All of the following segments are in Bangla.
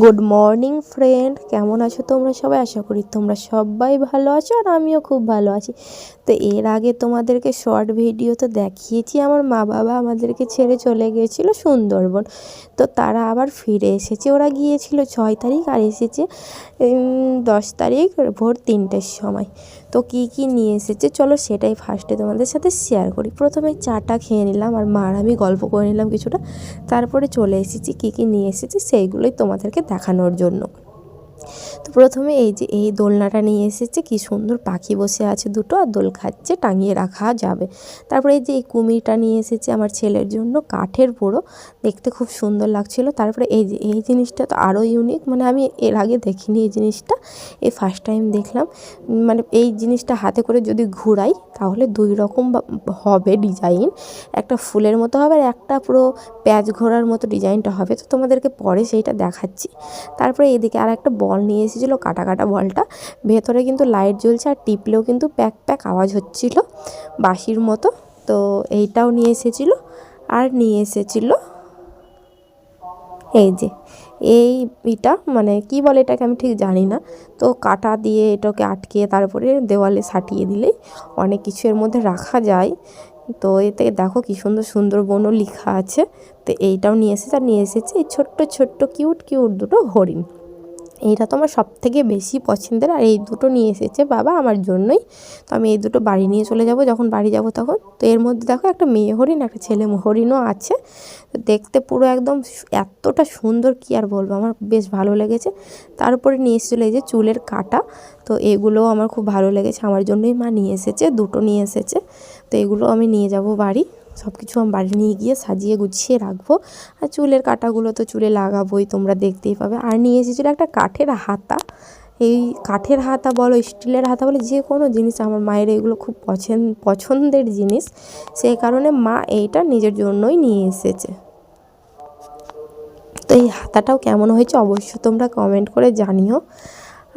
গুড মর্নিং ফ্রেন্ড, কেমন আছো তোমরা সবাই? আশা করি তোমরা সবাই ভালো আছো আর আমিও খুব ভালো আছি। তো এর আগে তোমাদেরকে শর্ট ভিডিও তো দেখিয়েছি, আমার মা বাবা আমাদেরকে ছেড়ে চলে গিয়েছিল সুন্দরবন। তো তারা আবার ফিরে এসেছে। ওরা গিয়েছিল 6 তারিখ আর এসেছে 10 তারিখ ভোর 3টের সময়। তো কি কি নিয়ে এসেছে চলো সেটাই ফার্স্টে তোমাদের সাথে শেয়ার করি। প্রথমে চাটা খেয়ে নিলাম আর মার আমি গল্প করে নিলাম কিছুটা, তারপরে চলে এসেছি কি কি নিয়ে এসেছি সেইগুলোই তোমাদেরকে দেখানোর জন্য। তো প্রথমে এই দোলনাটা নিয়ে এসেছে, কি সুন্দর পাখি বসে আছে দুটো আর দোল খাচ্ছে, টাঙিয়ে রাখা যাবে। তারপরে এই কুমিরটা নিয়ে এসেছে আমার ছেলের জন্য, কাঠের পুরো, দেখতে খুব সুন্দর লাগছিল। তারপরে এই জিনিসটা তো আরও ইউনিক, মানে আমি এর আগে দেখিনি এই জিনিসটা, এই ফার্স্ট টাইম দেখলাম। মানে এই জিনিসটা হাতে করে যদি ঘুরাই তাহলে 2 রকম হবে ডিজাইন, একটা ফুলের মতো হবে আর একটা পুরো প্যাচ ঘোরার মতো ডিজাইনটা হবে। তো তোমাদেরকে পরে সেইটা দেখাচ্ছি। তারপরে এদিকে আর একটা বল নিয়ে এসেছিলো, কাটা কাটা বলটা, ভেতরে কিন্তু লাইট জ্বলছে আর টিপলেও কিন্তু প্যাক প্যাক আওয়াজ হচ্ছিল বাঁশির মতো। তো এইটাও নিয়ে এসেছিলো। আর নিয়ে এসেছিলো এইটা মানে কি বলে এটাকে আমি ঠিক জানি না। তো কাটা দিয়ে এটাকে আটকে তারপরে দেওয়ালে সাটিয়ে দিলেই অনেক কিছু এর মধ্যে রাখা যায়। তো এতে দেখো কি সুন্দর সুন্দরবনও লেখা আছে। তো এইটাও নিয়ে এসেছে। আর নিয়ে এসেছে এই ছোট্ট ছোট্ট কিউট কিউট দুটো হরিণ। এইটা তো আমার সবথেকে বেশি পছন্দের। আর এই দুটো নিয়ে এসেছে বাবা আমার জন্যই। তো আমি এই দুটো বাড়ি নিয়ে চলে যাব, যখন বাড়ি যাব তখন। তো এর মধ্যে দেখো একটা মেয়ে হরিণ একটা ছেলে হরিণও আছে। তো দেখতে পুরো একদম এতটা সুন্দর, কি আর বলবো, আমার বেশ ভালো লেগেছে। তারপরে নিয়ে এসেছিলো এই যে চুলের কাঁটা। তো এগুলোও আমার খুব ভালো লেগেছে, আমার জন্যই মা নিয়ে এসেছে, দুটো নিয়ে এসেছে। তো এগুলো আমি নিয়ে যাব বাড়ি, সব কিছু আমি বাড়ি নিয়ে গিয়ে সাজিয়ে গুছিয়ে রাখবো। আর চুলের কাঁটাগুলো তো চুলে লাগাবোই, তোমরা দেখতেই পাবে। আর নিয়ে এসেছিলো একটা কাঠের হাতা। এই কাঠের হাতা বলো স্টিলের হাতা বলো, যে কোনো জিনিস আমার মায়ের এগুলো খুব পছন্দের জিনিস, সেই কারণে মা এইটা নিজের জন্যই নিয়ে এসেছে। তো এই হাতাটাও কেমন হয়েছে অবশ্যই তোমরা কমেন্ট করে জানিও।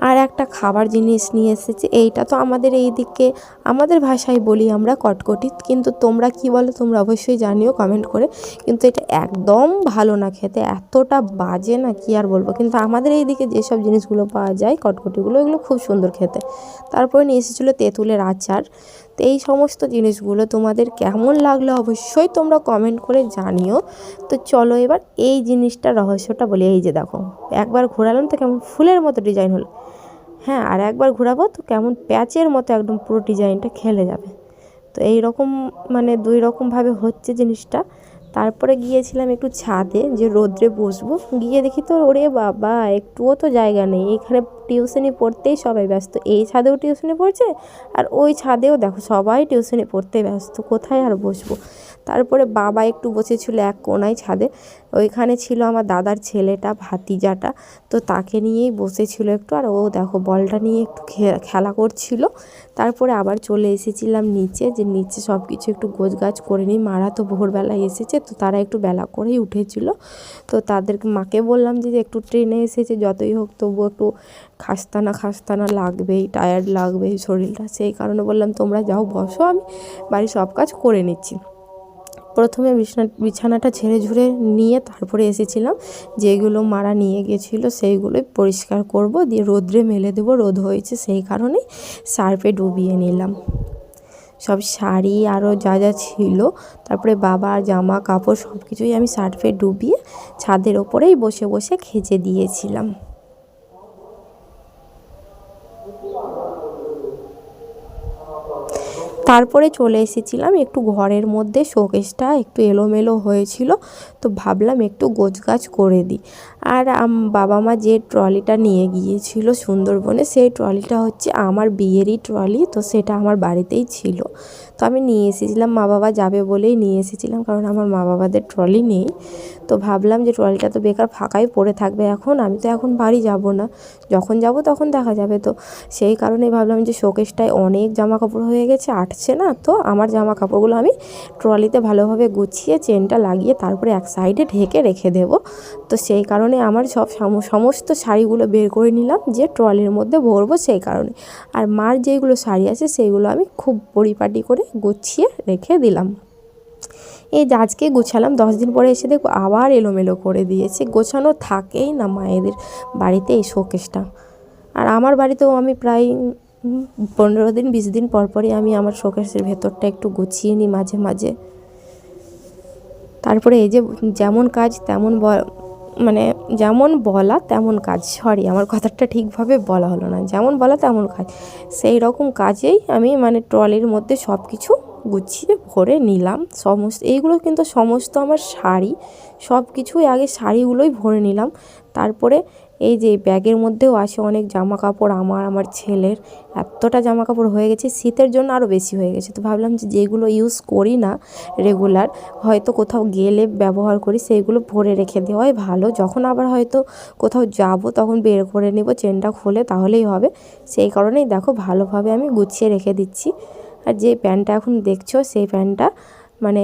আর একটা খাবার জিনিস নিয়ে এসেছে, এইটা তো আমাদের এই দিকে আমাদের ভাষায় বলি আমরা কটকটি, কিন্তু তোমরা কি বলো তোমরা অবশ্যই জানিও কমেন্ট করে। কিন্তু এটা একদম ভালো না খেতে, এতটা বাজে না কি আর বলবো। কিন্তু আমাদের এই দিকে যেসব জিনিসগুলো পাওয়া যায় কটকটিগুলো, এগুলো খুব সুন্দর খেতে। তারপরে নিয়ে এসেছিলো তেঁতুলের আচার। তো এই সমস্ত জিনিসগুলো তোমাদের কেমন লাগলো অবশ্যই তোমরা কমেন্ট করে জানিও। তো চলো এবার এই জিনিসটার রহস্যটা বলি। এই যে দেখো, একবার ঘোরালাম তো কেমন ফুলের মতো ডিজাইন হলো, হ্যাঁ, আর একবার ঘোরাবো তো কেমন প্যাচের মতো একদম পুরো ডিজাইনটা খেলে যাবে। তো এই রকম মানে 2 রকমভাবে হচ্ছে জিনিসটা। তারপরে গিয়েছিলাম একটু ছাদে, যে রোদ্রে বসবো, গিয়ে দেখি তো ওরে বাবা একটুও তো জায়গা নেই। এখানে টিউশনি পড়তেই সবাই ব্যস্ত, এই ছাদেও টিউশনি পড়ছে আর ওই ছাদেও দেখো সবাই টিউশনি পড়তে ব্যস্ত, কোথায় আর বসবো। তারপরে বাবা একটু বসেছিল এক কোনায় ছাদে, ওইখানে ছিল আমার দাদার ছেলেটা ভাতিজাটা, তো তাকে নিয়েই বসেছিল একটু। আর ও দেখো বলটা নিয়ে একটু খেলা করছিল। তারপরে আবার চলে এসেছিলাম নিচে, যে নিচে সব কিছু একটু গোছগাছ করে নিই। মারা তো ভোরবেলায় এসেছে, তো তারা একটু বেলা করেই উঠেছিল। তো তাদেরকে মাকে বললাম যে একটু ট্রেনে এসেছে যতই হোক তবু একটু খাস্তানা লাগবেই, টায়ার্ড লাগবেই শরীরটা, সেই কারণে বললাম তোমরা যাও বসো, আমি বাড়ির সব কাজ করে নিচ্ছি। প্রথমে বিছানাটা ঝেড়ে ঝুড়ে নিয়ে তারপরে এসেছিলাম, যেগুলো মারা নিয়ে গেছিলো সেইগুলোই পরিষ্কার করব, দিয়ে রোদ্রে মেলে দেবো, রোদ হয়েছে সেই কারণেই সার্ফে ডুবিয়ে নিলাম সব শাড়ি আরও যা যা ছিল। তারপরে বাবার জামা কাপড় সব কিছুই আমি সার্ফে ডুবিয়ে ছাদের ওপরেই বসে বসে খেঁচে দিয়েছিলাম। তারপরে চলে এসেছিলাম একটু ঘরের মধ্যে, শোকেসটা একটু এলোমেলো হয়েছিল, তো ভাবলাম একটু গোছগাছ করে দিই। আর বাবা মা যে ট্রলিটা নিয়ে গিয়েছিল সুন্দরবনে, সেই ট্রলিটা হচ্ছে আমার বিয়েরই ট্রলি, তো সেটা আমার বাড়িতেই ছিল। তো আমি নিয়ে এসেছিলাম, মা বাবা যাবে বলেই নিয়ে এসেছিলাম, কারণ আমার মা বাবাদের ট্রলি নেই। তো ভাবলাম যে ট্রলিটা তো বেকার ফাঁকাই পড়ে থাকবে, এখন আমি তো এখন বাড়ি যাব না, যখন যাব তখন দেখা যাবে। তো সেই কারণেই ভাবলাম যে শোকেসটায় অনেক জামা কাপড় হয়ে গেছে, আটছে না, তো আমার জামা কাপড়গুলো আমি ট্রলিতে ভালোভাবে গুছিয়ে চেনটা লাগিয়ে তারপরে এক সাইডে ঢেকে রেখে দেব। তো সেই কারণে আমার সমস্ত শাড়িগুলো বের করে নিলাম, যে ট্রলির মধ্যে ভরবো সেই কারণে। আর মার যেগুলো শাড়ি আছে সেইগুলো আমি খুব পরিপাটি করে গুছিয়ে রেখে দিলাম। এই যে আজকে গোছালাম, 10 দিন পরে এসে দেখো আবার এলোমেলো করে দিয়েছে। গোছানো থাকেই না মায়েদের বাড়িতে এই শোকেসটা। আর আমার বাড়িতেও আমি প্রায় 15 দিন 20 দিন পর পরই আমি আমার শোকেসের ভেতরটা একটু গুছিয়ে নিই মাঝে মাঝে। তারপরে এই যে যেমন কাজ তেমন মানে যেমন বলা তেমন কাজ, সরি আমার কথাটা ঠিকভাবে বলা হলো না, যেমন বলা তেমন কাজ, সেই রকম কাজেই আমি মানে ট্রলির মধ্যে সব কিছু গুছিয়ে ভরে নিলাম। সমস্ত এইগুলো কিন্তু সমস্ত আমার শাড়ি, সব কিছুই আগে শাড়িগুলোই ভরে নিলাম। তারপরে এই যে ব্যাগের মধ্যেও আছে অনেক জামা কাপড় আমার ছেলের। এতটা জামা কাপড় হয়ে গেছে, শীতের জন্য আরও বেশি হয়ে গেছে। তো ভাবলাম যে যেগুলো ইউজ করি না রেগুলার, হয়তো কোথাও গেলে ব্যবহার করি, সেইগুলো ভরে রেখে দেওয়াই ভালো। যখন আবার হয়তো কোথাও যাব তখন বের করে নেব, চেনটা খুলে, তাহলেই হবে। সেই কারণেই দেখো ভালোভাবে আমি গুছিয়ে রেখে দিচ্ছি। আর যে প্যান্টটা এখন দেখছো সেই প্যান্টটা মানে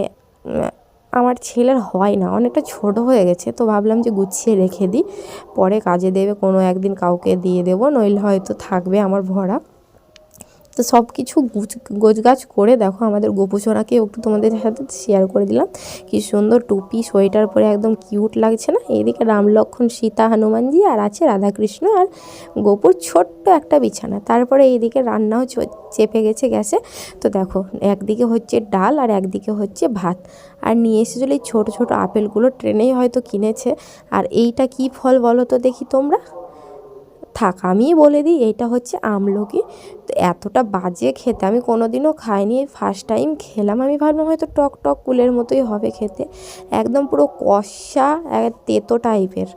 আমার ছেলের হয় না, অনেকটা ছোট হয়ে গেছে। তো ভাবলাম যে গুছিয়ে রেখে দিই, পরে কাজে দেবে, কোনো একদিন কাউকে দিয়ে দেবো, নইলে হয়তো থাকবে আমার ভরা। তো সব কিছু গোছগাছ করে দেখো আমাদের গোপুসোনাকে একটু তোমাদের সাথে শেয়ার করে দিলাম। কি সুন্দর টুপি সোয়েটার পরে একদম কিউট লাগছে না? এইদিকে রাম লক্ষ্মণ সীতা হনুমানজি, আর আছে রাধাকৃষ্ণ আর গোপুর ছোট্ট একটা বিছানা। তারপরে এইদিকে রান্নাও চেপে গেছে গ্যাসে। তো দেখো একদিকে হচ্ছে ডাল আর একদিকে হচ্ছে ভাত। আর নিয়ে এসেছিলো এই ছোটো ছোটো আপেলগুলো, ট্রেনেই হয়তো কিনেছে। আর এইটা কি ফল বলো তো দেখি তোমরা? থাক আমিই বলে দিই, এইটা হচ্ছে আমলকি। তো এতটা বাজে খেতে, আমি কোনো দিনও খাইনি, এই ফার্স্ট টাইম খেলাম। আমি ভাবলাম হয়তো টক টক কুলের মতোই হবে খেতে, একদম পুরো কষা তেতো টাইপের,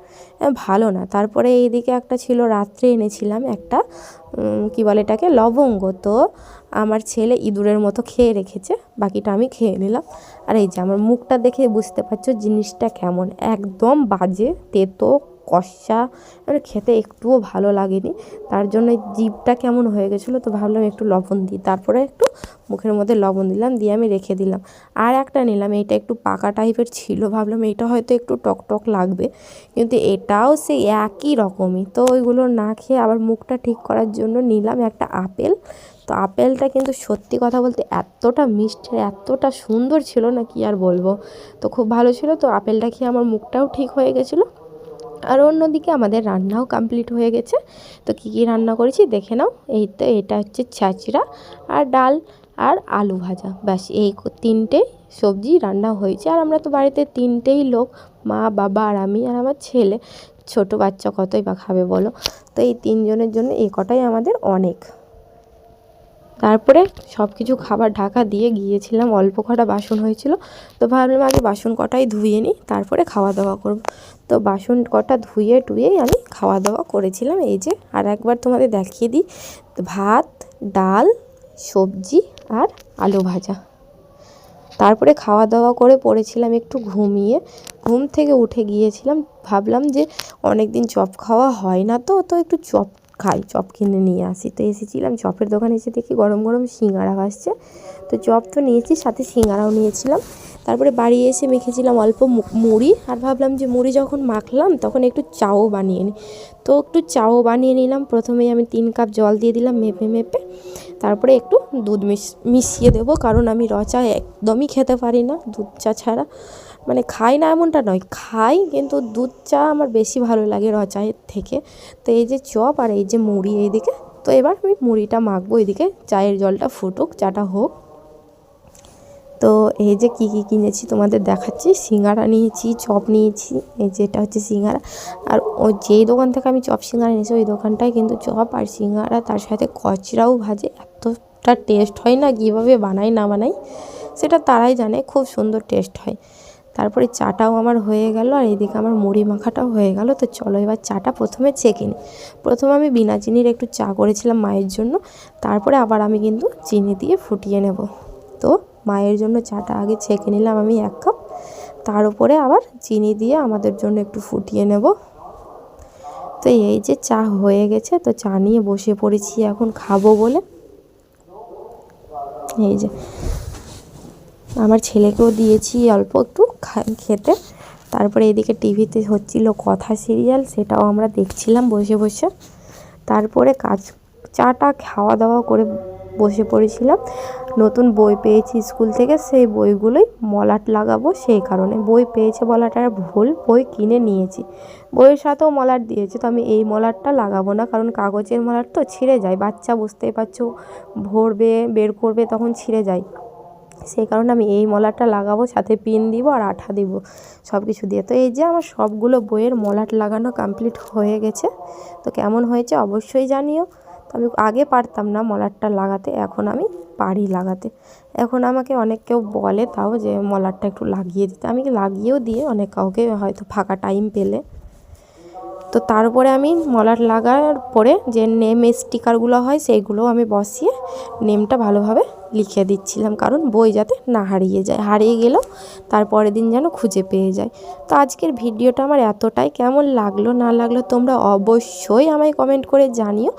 ভালো না। তারপরে এইদিকে একটা ছিল, রাত্রে এনেছিলাম একটা কী বলে এটাকে, লবঙ্গ। তো আমার ছেলে ইঁদুরের মতো খেয়ে রেখেছে, বাকিটা আমি খেয়ে নিলাম। আর এই যে আমার মুখটা দেখে বুঝতে পারছো জিনিসটা কেমন, একদম বাজে তেতো কষা, মানে খেতে একটুও ভালো লাগেনি। তার জন্য জিভটা কেমন হয়ে গেছিলো, তো ভাবলাম একটু লবণ দিই। তারপরে একটু মুখের মধ্যে লবণ দিলাম, দিয়ে আমি রেখে দিলাম। আর একটা নিলাম, এইটা একটু পাকা টাইপের ছিল, ভাবলাম এইটা হয়তো একটু টক টক লাগবে, কিন্তু এটাও সেই একই রকমই। তো ওইগুলো না খেয়ে আবার মুখটা ঠিক করার জন্য নিলাম একটা আপেল। তো আপেলটা কিন্তু সত্যি কথা বলতে এতটা মিষ্টি, এতটা সুন্দর ছিল না, কি আর বলবো। তো খুব ভালো ছিল। তো আপেলটা খেয়ে আমার মুখটাও ঠিক হয়ে গেছিলো। আর অন্যদিকে আমাদের রান্নাও কমপ্লিট হয়ে গেছে। তো কী কী রান্না করেছি দেখে নাও। এই তো এটা হচ্ছে ছ্যাঁচড়া আর ডাল আর আলু ভাজা, ব্যাস এই তিনটেই সবজি রান্না হয়েছে। আর আমরা তো বাড়িতে তিনটেই লোক, মা বাবা আর আমি আর আমার ছেলে, ছোট বাচ্চা কতই বা খাবে বলো। তো এই তিনজনের জন্য এই কটাই আমাদের অনেক। তারপরে সব কিছু খাবার ঢাকা দিয়ে গিয়েছিলাম, অল্প কটা বাসন হয়েছিল। তো ভাবলাম আগে বাসন কটাই ধুয়ে নিই, তারপরে খাওয়া দাওয়া করব। তো বাসন কটা ধুয়ে টুয়েই আমি খাওয়া দাওয়া করেছিলাম। এই যে আর একবার তোমাদের দেখিয়ে দিই, ভাত, ডাল, সবজি আর আলু ভাজা। তারপরে খাওয়া দাওয়া করে পড়েছিলাম একটু ঘুমিয়ে। ঘুম থেকে উঠে গিয়েছিলাম, ভাবলাম যে অনেক দিন চপ খাওয়া হয় না, তো একটু চপ খাই, চপ কিনে নিয়ে আসি। তো এসেছিলাম চপের দোকানে, এসে দেখি গরম গরম সিঙ্গারা ভাসছে। তো চপ তো নিয়েছি, সাথে সিঙ্গারাও নিয়েছিলাম। তারপরে বাড়ি এসে মেখেছিলাম অল্প মুড়ি, আর ভাবলাম যে মুড়ি যখন মাখলাম তখন একটু চাও বানিয়ে নিই। তো একটু চাও বানিয়ে নিলাম। প্রথমেই আমি 3 কাপ জল দিয়ে দিলাম মেপে মেপে। তারপরে একটু দুধ মিশিয়ে দেবো, কারণ আমি র চা একদমই খেতে পারি না দুধ চা ছাড়া। মানে খাই না এমনটা নয়, খাই, কিন্তু দুধ চা আমার বেশি ভালো লাগে র চায়ের থেকে। তো এই যে চপ আর এই যে মুড়ি এইদিকে। তো এবার আমি মুড়িটা মাখবো, এদিকে চায়ের জলটা ফুটুক, চাটা হোক। তো এই যে কী কী কিনেছি তোমাদের দেখাচ্ছি। সিঙ্গারা নিয়েছি, চপ নিয়েছি, এই যে এটা হচ্ছে সিঙ্গারা। আর ও যেই দোকান থেকে আমি চপ সিঙ্গারা নিয়েছি ওই দোকানটায় কিন্তু চপ আর সিঙ্গারা তার সাথে কচরাও ভাজে, এতটা টেস্ট হয় না, কীভাবে বানাই না বানাই সেটা তারাই জানে, খুব সুন্দর টেস্ট হয়। তারপরে চাটাও আমার হয়ে গেল, আর এইদিকে আমার মুড়ি মাখাটাও হয়ে গেল। তো চলো এবার চাটা প্রথমে ছেঁকে নিই। প্রথমে আমি বিনা চিনির একটু চা করেছিলাম মায়ের জন্য, তারপরে আবার আমি কিন্তু চিনি দিয়ে ফুটিয়ে নেব। তো মায়ের জন্য চাটা আগে ছেঁকে নিলাম আমি 1 কাপ, তার উপরে আবার চিনি দিয়ে আমাদের জন্য একটু ফুটিয়ে নেব। তো এই যে চা হয়ে গেছে, তো চা নিয়ে বসে পড়েছি এখন খাবো বলে। এই যে আমার ছেলেকেও দিয়েছি অল্প একটু খেতে। তারপরে এদিকে টিভিতে হচ্ছিল কথা সিরিয়াল, সেটাও আমরা দেখছিলাম বসে বসে। তারপরে চাটা খাওয়া দাওয়া করে বসে পড়েছিলাম। নতুন বই পেয়েছি স্কুল থেকে, সেই বইগুলোই মলাট লাগাবো, সেই কারণে। বই পেয়েছে বলাটা ভুল, বই কিনে নিয়েছি, বইয়ের সাথেও মলাট দিয়েছে। তো আমি এই মলাটটা লাগাবো না, কারণ কাগজের মলাট তো ছিঁড়ে যায়, বাচ্চা বুঝতেই পারছো ভরবে বের করবে তখন ছিঁড়ে যায়, সেই কারণে আমি এই মলাটটা লাগাবো, সাথে পিন দিব আর আঠা দিব সব কিছু দিয়ে। তো এই যে আমার সবগুলো বইয়ের মলাট লাগানো কমপ্লিট হয়ে গেছে। তো কেমন হয়েছে অবশ্যই জানিও। তো আমি আগে পারতাম না মলাটটা লাগাতে, এখন আমি পারি লাগাতে। এখন আমাকে অনেক কেউ বলে তাও যে মলাটটা একটু লাগিয়ে দিতে, আমি লাগিয়েও দিয়ে অনেক কাউকে হয়তো ফাঁকা টাইম পেলে। তো তারপরে আমি মলাট লাগার পরে যে নেম স্টিকারগুলো হয় সেইগুলোও আমি বসিয়ে নেমটা ভালোভাবে লিখে দিচ্ছিলাম, কারণ বই যাতে না হারিয়ে যায়, হারিয়ে গেলেও তারপরের দিন যেন খুঁজে পেয়ে যায়। তো আজকের ভিডিওটা আমার এতটাই, কেমন লাগলো না লাগলো তোমরা অবশ্যই আমায় কমেন্ট করে জানিও,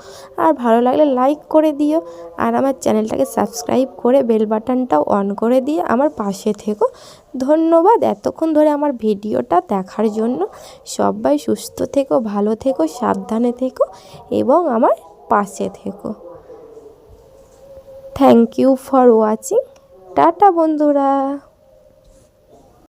আর ভালো লাগলে লাইক করে দিও, আর আমার চ্যানেলটাকে সাবস্ক্রাইব করে বেল বাটনটাও অন করে দিয়ে আমার পাশে থেকো। ধন্যবাদ এতক্ষণ ধরে আমার ভিডিওটা দেখার জন্য। সবাই সুস্থ থেকো, ভালো থেকো, সাবধানে থেকো এবং আমার পাশে থেকো। Thank you for watching. Ta-ta বন্ধুরা।